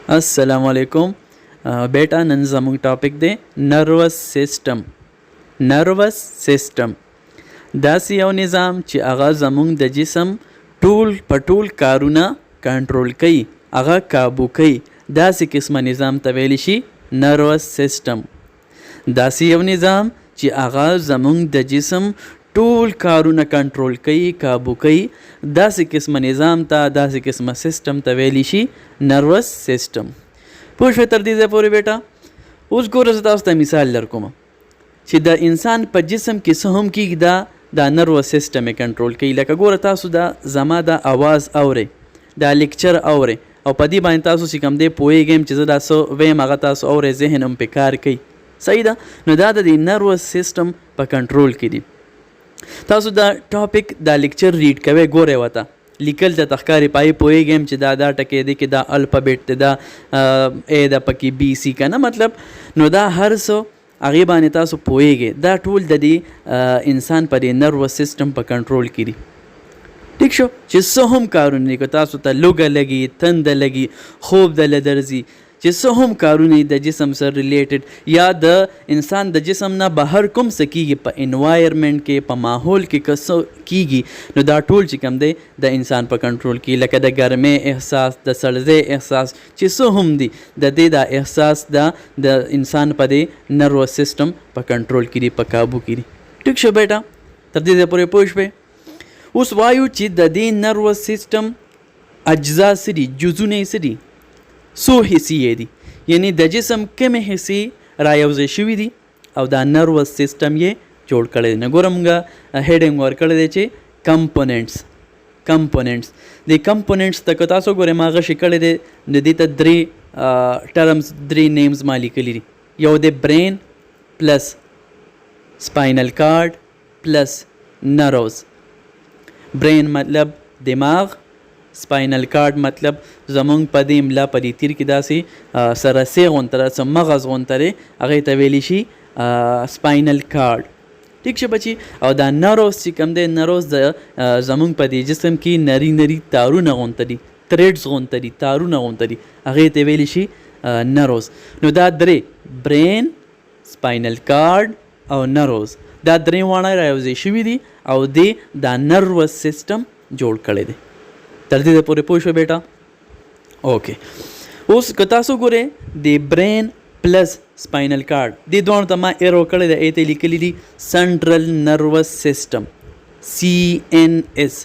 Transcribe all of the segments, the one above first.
अस्सलाम वालेकुम बेटा नन ज़मूंग टॉपिक दे नर्वस सिस्टम दासी यो निज़ाम ची आगा ज़मूंग द जिसम टूल पटूल कारुना कंट्रोल कई आगा काबू कई दासी किस्म निज़ाम तवेलिशी नर्वस सिस्टम दासी यो निज़ाम ची आगा ज़मूंग द जिसम टूल कारुना कंट्रोल कई काबू कई दासी किस्म निज़ाम ता दासी किस्म सिस्टम तवेलिशी नर्वस सिस्टम पूछ तر دې ځای پورې بیٹا اوس ګوره زه تاسو ته مثال درکوم چې د انسان په جسم کې څه هم کېږي دا نروس سیسټم یې کنټرول کوي. لکه ګوره تاسو دا زما دا اواز اورئ دا لیکچر اورئ او په دې باندې تاسو چې کوم دی پوهېږئ چې زه دا څه ویم هغه تاسو اورئ ذهن هم پې کار کوي. صحیح ده. نو دا د دې نروس سیسټم په کنټرول کې دي. تاسو دا ټاپک دا لیکچر ریډ کوئ ګورئ ورته لیکل ته تخکاری پای پوهېږم چې دا ټکې دی کې دا الفابیټ دی دا ا د پکې بی سی کنه مطلب نو دا هر څه هغې باندې تاسو پوهېږئ. دا ټول د دې انسان په دې نروس سیسټم په کنټرول کې دي. ټیک شو چې څه هم کارونه دي که تاسو ته لوږه لګي تنده لګي خوب دله درځي چې څه هم کارونه د جسم سره ریلیټډ یا د انسان د جسم نه بهر کوم څه کېږي په انوایرمنټ کې په ماحول کې که څه کېږي نو دا ټول چې کوم دی د انسان په کنټرول کې لکه د ګرمۍ احساس د سړځۍ احساس چې څه هم دي د دې دا احساس د انسان په دې نروس سیسټم په کنټرول کې دي په کابو کې دي. ټیک شو بیټا تر دې ځای پورې پوه شوې. اوس وایو چې د دې نروس سیسټم اجزا څه دي جزونه یې څه دي څو حصې دي یعنی د جسم کمې حصې رایوځای شوي دي او دا نروس سیسټم یې جوړ کړی دی. نو ګوره موږ هیډینګ ورکړی دی چې کمپوننټس د کمپوننټس ته که تاسو ګورئ ما غشي کړی دی د دې ته درې ټرمز درې نیمز ما لیکلي دي. یو دی برین پلس سپاینل کارډ پلس نروز. برین مطلب دماغ سپاینل کارډ مطلب زمونږ په دې املا په دې تیر کې داسې سرسې غونته ده څه مغز غونته دی هغې ته ویلی شي سپاینل کارډ. ټیک شو بچي. او دا نروز چې کوم دی نروز زمونږ په دې جسم کې نری تارونه غونته دي تریډز غونته دي تارونه غونته دي هغې ته ویلی شي نروز. نو دا درې برین سپاینل کارډ او نروز دا درې واړه رایوځای شوي دي او دې دا نروس سیسټم جوړ کړی دی. تر دې پورې پوه شو بیټا. اوکې اوس که تاسو ګورئ د برین پلس سپاینل کارډ دې دواړو ته ما ایرو کړی دی ای ته لیکلی دي سنټرل نروس سیسټم CNS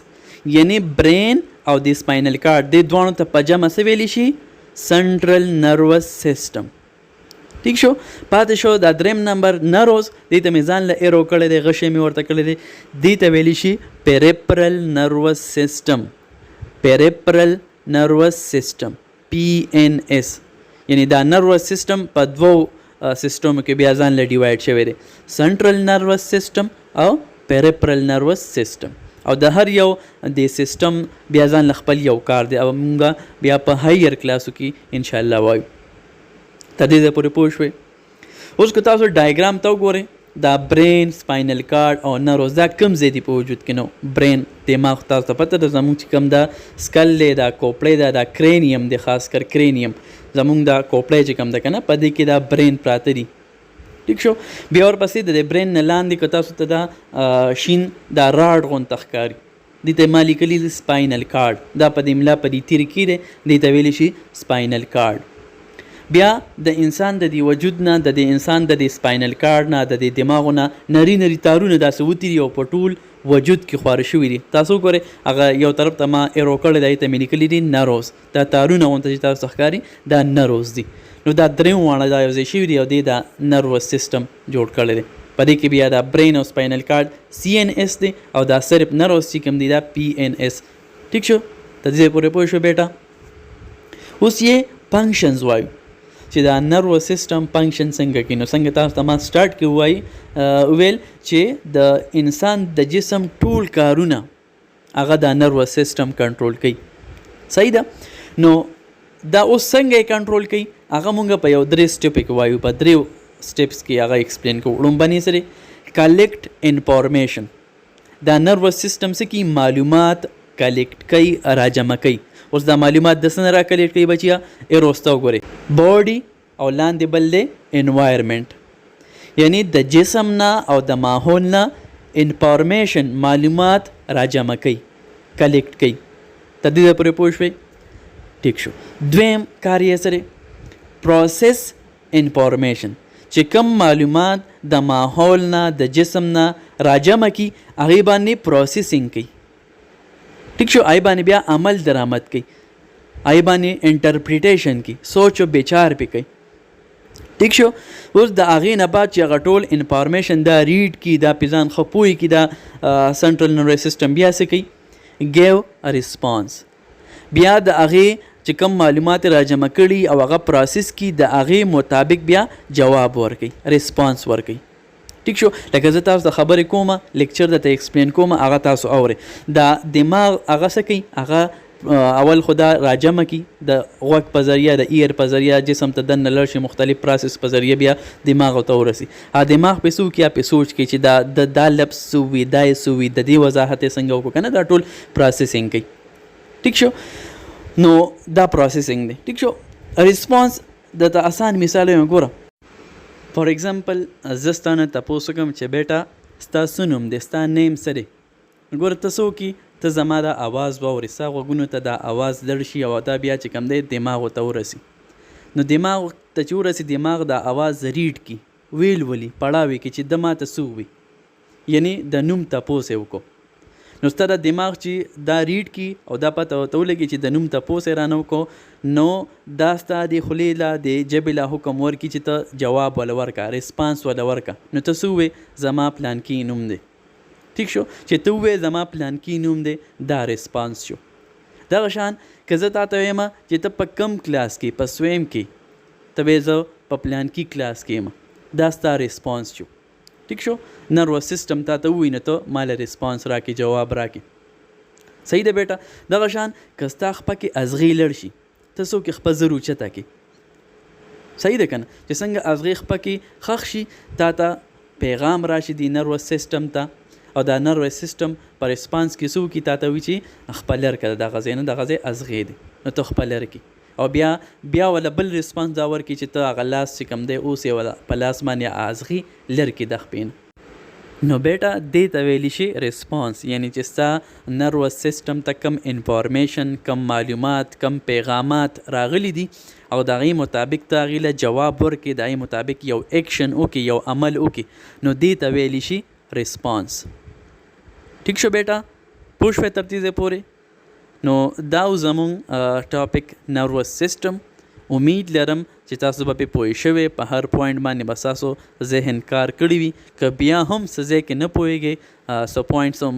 یعنی برین او د سپاینل کارډ دې دواړو ته په جمع څه ویلی شي سنټرل نروس سیسټم. ٹھیک شو. پاتې شو دا دریم نمبر نروز دې ته مې ځان له ایرو کړی دی غشی مې ورته کړی دی دې ته ویلی شي پیریپرل نروس سیسټم peripheral nervous system PNS یعنی دا نروس سیسټم په دوو سیسټمو کې بیا ځان له ډیوایډ شوی دی سنټرل نروس سیسټم او پیریپرل نروس سیسټم او د هر یو د سیسټم بیا ځان له خپل یو کار دی او موږ بیا په هایر کلاسو کې انشاءالله وایو. تر دې ځای پورې پوه شوئ. اوس که تاسو ډایګرام ته وګورئ دا برین سپاینل کارډ او نروز دا کم ځای دي په وجود کې نو برین دماغ تاسو ته پته ده زموږ چې کوم دا سکل دی دا کوپړی ده دا کرینیم دی خاص کر کرینیم زموږ دا کوپړی چې کوم ده که نه په دې کې دا برین پراته دي. ټیک شو. بیا ورپسې د دې برین نه لاندې که تاسو ته دا شین دا راډ غونته ښکاري دې ته ما لیکلي دي سپاینل کارډ دا په دې املا په دې تیر کې دی دې ته ویلی شي سپاینل کارډ. بیا د انسان د دې وجود نه د دې انسان د دې سپاینل کارډ نه د دې دماغو نه نری تارونه داسې وتېري او په ټول وجود کې خواره شوي دي. تاسو وګورئ هغه یو طرف ته ما ایرو کړی دی ته مې لیکلي دي نروز دا تارونه غونته چې تاسو ته ښکاري دا نروز دي. نو دا درې واړه دا یو ځای شوي دي او دې دا نروس سیسټم جوړ کړی دی. په دې کې بیا دا برین او سپاینل کارډ CNS دی او دا صرف نروز چې کوم دی دا PNS. ټیک شو. تر دې پورې پوه شو بیټا. اوس یې فنکشنز وایو چې دا نروس سیسټم فنکشن څنګه کوي. نو څنګه تاسو ته ما سټارټ کې ویل چې د انسان د جسم ټول کارونه هغه دا نروس سیسټم کنټرول کوي. صحیح ده. نو دا اوس څنګه یې کنټرول کوي هغه مونږ په یو درې سټیپ کې وایو په درې سټیپس کې هغه ایکسپلین کوو. لومبنی سره کلیکټ انفارمیشن دا نروس سیسټم څه کوي معلومات کلیکټ کوي راجمع کوي اوس دا معلومات د څه نه راکلیټ کوي بچیا؟ ایروسته وګورئ باډي او لاندې بل دی انوایرمنټ، یعنی د جسم نه او د ماحول نه انفارمیشن معلومات راجمع کوي، کلیکټ کوي. تر دې پورې پوه شوئ؟ ټیک شو. دویم کار یې څه دی؟ پروسس انفارمیشن، چې کوم معلومات د ماحول نه د جسم نه راجمع کی هغې باندې پروسیسینګ کوي. ټیک شو. هغې باندې بیا عمل درآمد کوي، هغې باندې انټرپریټیشن کوي، سوچ و بچار پې کوي. ټیک شو. اوس د هغې نه بعد چې هغه ټول انفارمیشن دا ریډ کی، دا پې ځان ښه پوه کړي، دا سنټرل نروس سیسټم بیا څه کوي؟ ګیو ریسپانس. بیا د هغې چې کوم معلومات راجمع کړي او هغه پروسس کی، د هغې مطابق بیا جواب ورکوي، ریسپانس ورکوي. ټیک شو. لکه زه تاسو ته خبرې کومه، لیکچر درته ایکسپلین کومه، هغه تاسو اورئ. دا دماغ هغه څه کوي؟ هغه اول خدا راجمع کی د غوږ په ذریعه، د ایر په ذریعه جسم ته دننه لاړ شي، مختلف پروسس په ذریعه بیا دماغ ته ورسي. دماغ پې څه وکړي؟ پې سوچ کوي چې دا لفظ څه وي، دا یې څه وي، د دې وضاحت یې څنګه وکړو که نه، دا ټول پروسیسینګ کوي. ټیک شو. نو دا پروسیسینګ دی. ټیک شو. ریسپانس درته اسان مثال یم. ګوره فار ایگزامپل زه ستا نه تپوس وکړم چې بیټا ستا څه نوم دی، ستا نیم څه دی؟ ګوره ته څه وکړي؟ ته زما دا اواز واورې، ستا غوږونو ته دا اواز لړ شي او دا بیا چې کوم دی دماغو ته ورسي. نو دماغ ته چې ورسي، دماغ دا اواز ریډ کی، ویل ولي، پړاوې کی چې د ما ته څه ووي، یعنی د نوم تپوس یې وکړو. نو ستا دا دماغ چې دا ریډ کی او دا پته ورته ولګي چې د نوم تپوس یې رانه وکړو، نو دا ستا د خولې له د ژبې له حکم ورکړي چې ته جواب وله ورکړه، ریسپانس وله ورکړه. نو ته څه ووې؟ زما پلانکي نوم دی. ټیک شو. چې ته ووې زما پلانکي نوم دی، دا ریسپانس شو. دغه شان که زه تا ته ویم چې ته په کم کلاس کې، په سویم کې، ته وایې زه په پلانکي کلاس کې یم، دا ستا ریسپانس شو. ټیک شو. نروس سیسټم تا ته ووایي، نو ته ماله ریسپانس راکړي، جواب راکړي. صحیح ده بیټا. دغه شان که ستا خپه کې ازغې لړ شي، ته څوک خپه زر اوچته کړي. صحیح ده که نه؟ چې څنګه ازغې خپه کې خښ شي، تا ته پیغام راشي د نروس سیسټم ته، او دا نروس سیسټم په ریسپانس کې څه وکړي؟ تا ته وایي چې خپه لر کړه دغه ځای نه، دغه ځای ازغې دی، نو ته خپه لر کړي. او بیا ولا بل ریسپانس دا ورکړي چې ته هغه لاس چې کوم دی اوس یې ولا په لاس باندې ازغې لر کړي د خپې نه. نو بیټا دې ته ویلی شي ریسپانس، یعنی چې ستا نروس سیسټم ته کم انفارمیشن، کم معلومات، کم پیغامات راغلی دي او د هغې مطابق ته هغې له جواب ورکړي، د هغې مطابق یو ایکشن وکړي، یو عمل وکړي، نو دې ته ویلی شي ریسپانس. ټیک شو بیټا؟ پوه شوې تر دې ځای پورې؟ نو دا زموږ ټاپک نروس سیسټم. امید لرم چې تاسو به پې پوه شوې، په هر پوینټ باندې به ستاسو ذهن کار کړی وي. که بیا هم څه ځای کې نه پوهېږئ، څه پوینټس هم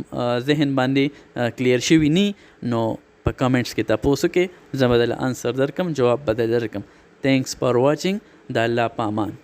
ذهن باندې کلیر شوي نی، نو په کمنټس کې تپوس وکړئ، زه به دله انسر درکړم، جواب به درکړم. تھینکس فار واچینګ. د الله په امان.